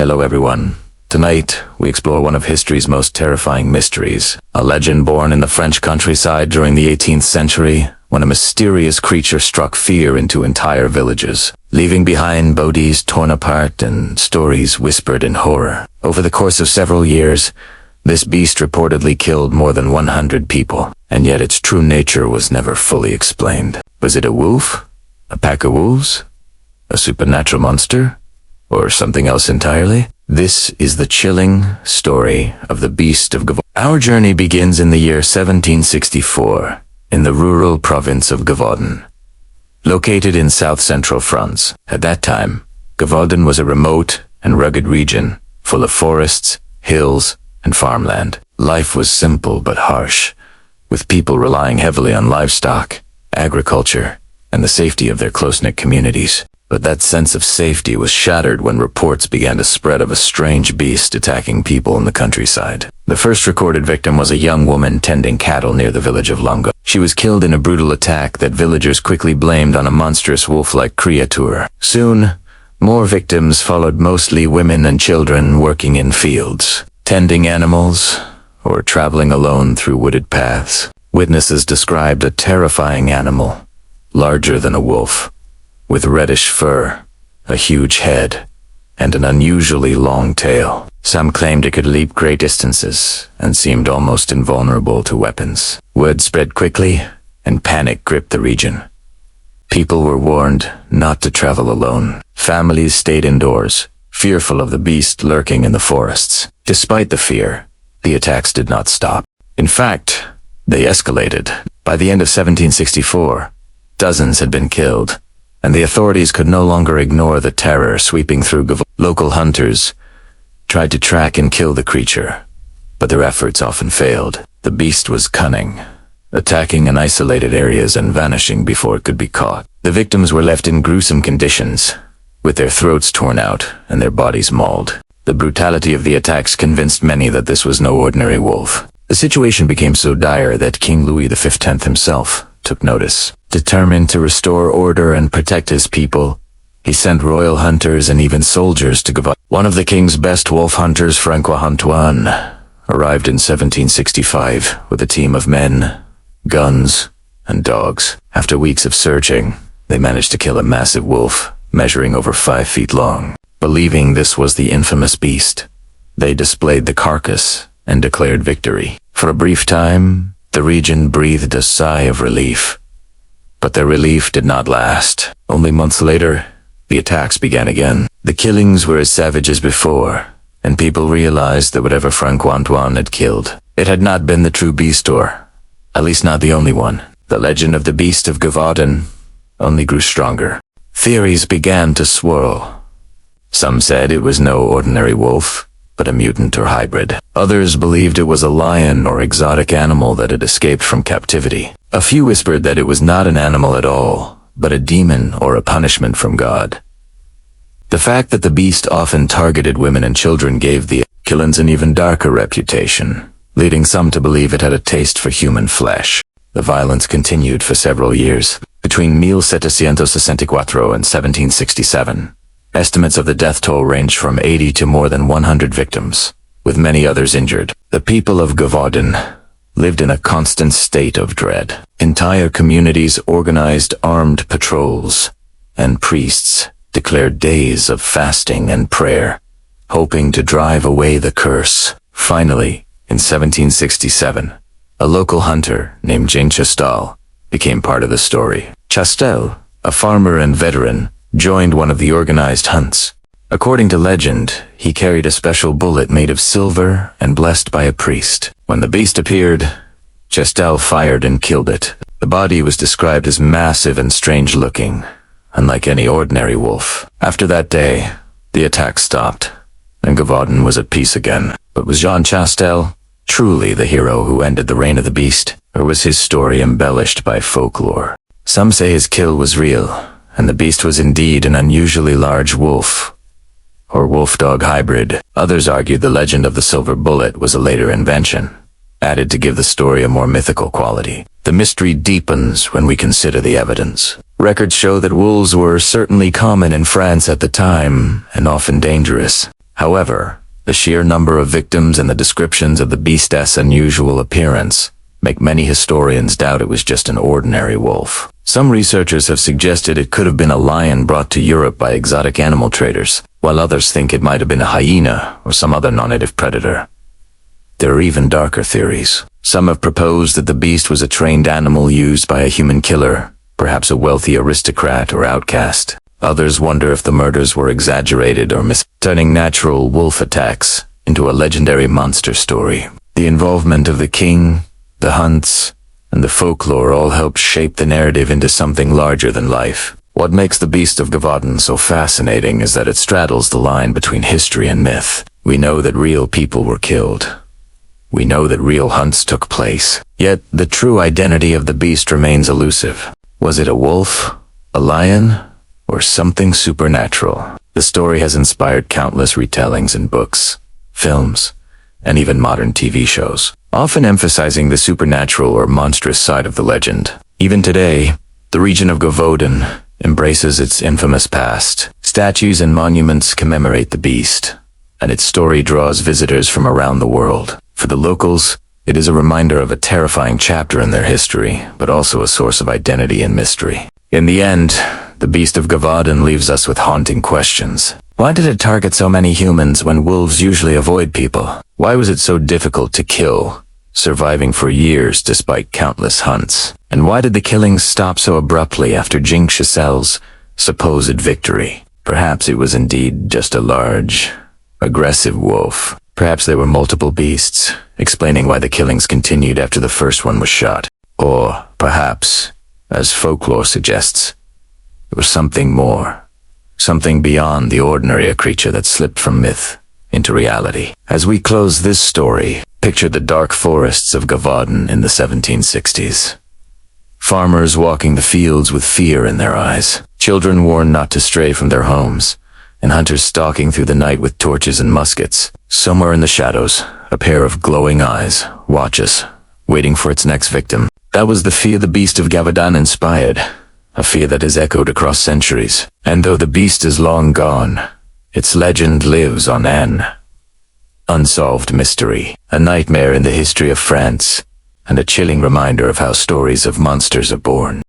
Hello everyone. Tonight, we explore one of history's most terrifying mysteries, a legend born in the French countryside during the 18th century, when a mysterious creature struck fear into entire villages, leaving behind bodies torn apart and stories whispered in horror. Over the course of several years, this beast reportedly killed more than 100 people, and yet its true nature was never fully explained. Was it a wolf? A pack of wolves? A supernatural monster? Or something else entirely? This is the chilling story of the Beast of Gévaudan. Our journey begins in the year 1764, in the rural province of Gévaudan, located in south-central France. At that time, Gévaudan was a remote and rugged region, full of forests, hills, and farmland. Life was simple but harsh, with people relying heavily on livestock, agriculture, and the safety of their close-knit communities. But that sense of safety was shattered when reports began to spread of a strange beast attacking people in the countryside. The first recorded victim was a young woman tending cattle near the village of Longo. She was killed in a brutal attack that villagers quickly blamed on a monstrous wolf-like creature. Soon, more victims followed, mostly women and children working in fields, tending animals, or traveling alone through wooded paths. Witnesses described a terrifying animal, larger than a wolf, with reddish fur, a huge head, and an unusually long tail. Some claimed it could leap great distances and seemed almost invulnerable to weapons. Word spread quickly, and panic gripped the region. People were warned not to travel alone. Families stayed indoors, fearful of the beast lurking in the forests. Despite the fear, the attacks did not stop. In fact, they escalated. By the end of 1764, dozens had been killed, and the authorities could no longer ignore the terror sweeping through Gévaudan. Local hunters tried to track and kill the creature, but their efforts often failed. The beast was cunning, attacking in isolated areas and vanishing before it could be caught. The victims were left in gruesome conditions, with their throats torn out and their bodies mauled. The brutality of the attacks convinced many that this was no ordinary wolf. The situation became so dire that King Louis XV himself took notice. Determined to restore order and protect his people, he sent royal hunters and even soldiers to Gévaudan. One of the king's best wolf hunters, Francois-Antoine, arrived in 1765 with a team of men, guns, and dogs. After weeks of searching, they managed to kill a massive wolf, measuring over 5 feet long. Believing this was the infamous beast, they displayed the carcass and declared victory. For a brief time, the region breathed a sigh of relief. But their relief did not last. Only months later, the attacks began again. The killings were as savage as before, and people realized that whatever Francois-Antoine had killed, it had not been the true beast, or at least not the only one. The legend of the Beast of Gévaudan only grew stronger. Theories began to swirl. Some said it was no ordinary wolf, but a mutant or hybrid. Others believed it was a lion or exotic animal that had escaped from captivity. A few whispered that it was not an animal at all, but a demon or a punishment from God. The fact that the beast often targeted women and children gave the killings an even darker reputation, leading some to believe it had a taste for human flesh. The violence continued for several years. Between 1764 and 1767, estimates of the death toll ranged from 80 to more than 100 victims, with many others injured. The people of Gévaudan lived in a constant state of dread. Entire communities organized armed patrols, and priests declared days of fasting and prayer, hoping to drive away the curse. Finally, in 1767, a local hunter named Chastel became part of the story. Chastel, a farmer and veteran, joined one of the organized hunts. According to legend, he carried a special bullet made of silver and blessed by a priest. When the beast appeared, Chastel fired and killed it. The body was described as massive and strange-looking, unlike any ordinary wolf. After that day, the attack stopped, and Gévaudan was at peace again. But was Jean Chastel truly the hero who ended the reign of the beast, or was his story embellished by folklore? Some say his kill was real, and the beast was indeed an unusually large wolf, or wolf-dog hybrid. Others argued the legend of the silver bullet was a later invention, added to give the story a more mythical quality. The mystery deepens when we consider the evidence. Records show that wolves were certainly common in France at the time, and often dangerous. However, the sheer number of victims and the descriptions of the beast's unusual appearance make many historians doubt it was just an ordinary wolf. Some researchers have suggested it could have been a lion brought to Europe by exotic animal traders, while others think it might have been a hyena or some other non-native predator. There are even darker theories. Some have proposed that the beast was a trained animal used by a human killer, perhaps a wealthy aristocrat or outcast. Others wonder if the murders were exaggerated or turning natural wolf attacks into a legendary monster story. The involvement of the king, the hunts, and the folklore all help shape the narrative into something larger than life. What makes the Beast of Gévaudan so fascinating is that it straddles the line between history and myth. We know that real people were killed. We know that real hunts took place. Yet, the true identity of the beast remains elusive. Was it a wolf, a lion, or something supernatural? The story has inspired countless retellings in books, films, and even modern TV shows, often emphasizing the supernatural or monstrous side of the legend. Even today, the region of Gévaudan embraces its infamous past. Statues and monuments commemorate the beast, and its story draws visitors from around the world. For the locals, it is a reminder of a terrifying chapter in their history, but also a source of identity and mystery. In the end, the Beast of Gévaudan leaves us with haunting questions. Why did it target so many humans when wolves usually avoid people? Why was it so difficult to kill, surviving for years despite countless hunts? And why did the killings stop so abruptly after Chastel's supposed victory? Perhaps it was indeed just a large, aggressive wolf. Perhaps there were multiple beasts, explaining why the killings continued after the first one was shot. Or perhaps, as folklore suggests, it was something more. Something beyond the ordinary, a creature that slipped from myth into reality. As we close this story, picture the dark forests of Gévaudan in the 1760s. Farmers walking the fields with fear in their eyes. Children warned not to stray from their homes, and hunters stalking through the night with torches and muskets. Somewhere in the shadows, a pair of glowing eyes watches, waiting for its next victim. That was the fear the Beast of Gévaudan inspired, a fear that has echoed across centuries. And though the beast is long gone, its legend lives on an unsolved mystery, a nightmare in the history of France, and a chilling reminder of how stories of monsters are born.